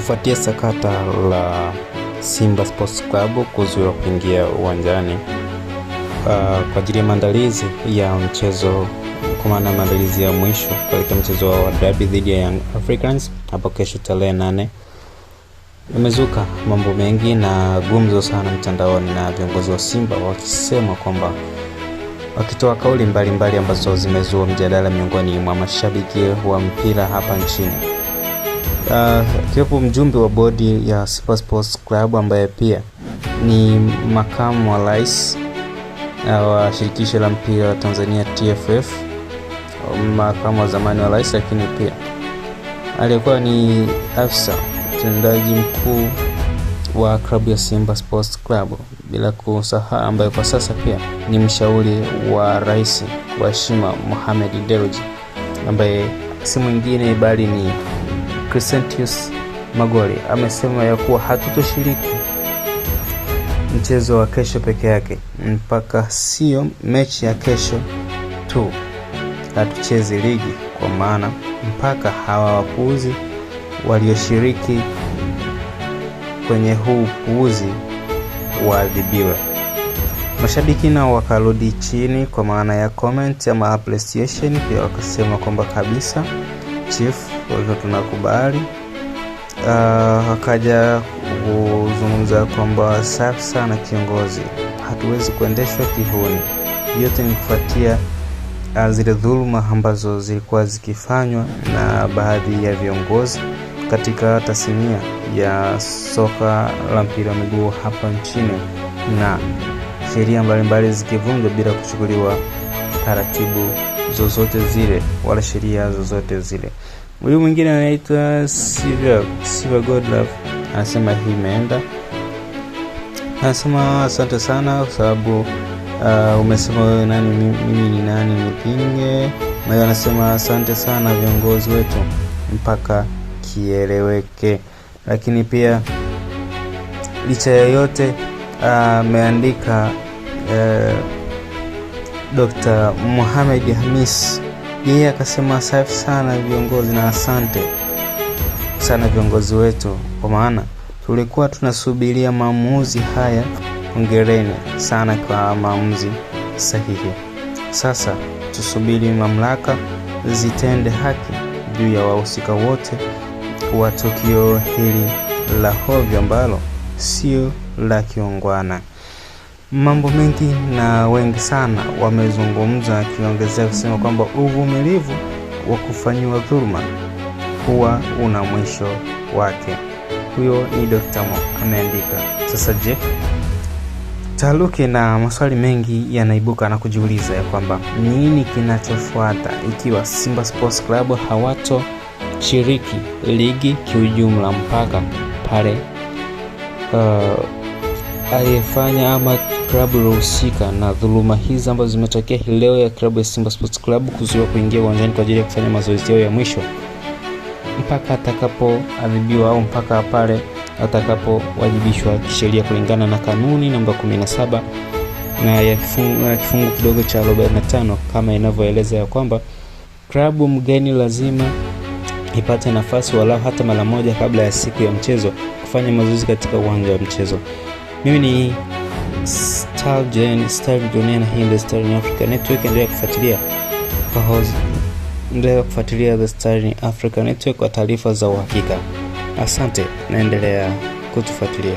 Kufuatia sakata la Simba Sports Club kuzuiwa kuingia uwanjani kwa ajili ya maandalizi ya mchezo, kwa maana maandalizi ya mwisho katika mchezo wa derby dhidi ya Young Africans hapo kesho tarehe 8, imezuka mambo mengi na gumzo sana mtandaoni, na viongozi wa Simba wakisema kwamba, wakitoa kauli mbalimbali ambazo zimezua mjadala miongoni mwa mashabiki wa mpira hapa nchini. Kiwepo mjumbe wa bodi ya Simba Sports Club ambaye pia ni makamu wa rais wa shirikisho la mpira wa Tanzania TFF, makamu wa zamani wa rais, lakini pia alikuwa ni afisa mtendaji mkuu wa klabu ya Simba Sports Club, bila kusahau ambaye kwa sasa pia ni mshauri wa rais wa heshima Mohamed Dewji, ambaye si mwingine bali ni Crescentius Magoli. Amesema ya kuwa hatutoshiriki mchezo wa kesho peke yake, mpaka sio mechi ya kesho tu hatuchezi ligi, kwa maana mpaka hawa wapuuzi walioshiriki kwenye huu upuuzi waadhibiwe. Mashabiki nao wakarudi chini kwa maana ya comment ama appreciation, pia wakasema kwamba kabisa chief wote tunakubali. Akaja kuzungumza kwamba safi sana kiongozi, hatuwezi kuendeshwa kihuni. Yote ni kufuatia zile dhuluma ambazo zilikuwa zikifanywa na baadhi ya viongozi katika tasnia ya soka la mpira wa miguu hapa nchini, na sheria mbalimbali zikivunjwa bila kuchukuliwa taratibu zozote zile wala sheria zozote zile. Huyu mwingine anaitwa Siva Godlove anasema hii imeenda. Anasema asante sana kwa sababu umesema wewe nani mimi ni nani nipinge. Na yeye anasema asante sana viongozi wetu mpaka kieleweke. Lakini pia licha ya yote ameandika Dr. Mohamed Hamis, yeye akasema safi sana viongozi na asante sana viongozi wetu, kwa maana tulikuwa tunasubiria maamuzi haya. Hongereni sana kwa maamuzi sahihi. Sasa tusubiri mamlaka zitende haki juu ya wahusika wote wa tukio hili la hovyo ambalo sio la kiungwana. Mambo mengi na wengi sana wamezungumza, akiongezea kusema kwamba uvumilivu wa kufanywa dhuluma huwa una mwisho wake. Huyo ni Dr. Mo ameandika. Sasa je, taharuki na maswali mengi yanaibuka na kujiuliza ya kwamba nini kinachofuata ikiwa Simba Sports Club hawato shiriki ligi kiujumla mpaka pale aliyefanya ama klabu ilihusika na dhuluma hizi ambazo zimetokea leo ya klabu ya Simba Sports Club kuzuiwa kuingia uwanjani kwa ajili ya kufanya mazoezi yao ya mwisho, mpaka atakapoadhibiwa au mpaka pale atakapowajibishwa kisheria kulingana na kanuni namba 17 na ya kifungu kidogo cha 45, kama inavyoeleza ya kwamba klabu mgeni lazima ipate nafasi walau hata mara moja kabla ya siku ya mchezo kufanya mazoezi katika uwanja wa mchezo. Mimi ni Star Dunia na hii ndio Star in Africa Network. Endelea kufuatilia The Star in Africa Network kwa taarifa za uhakika. Asante, naendelea kutufuatilia.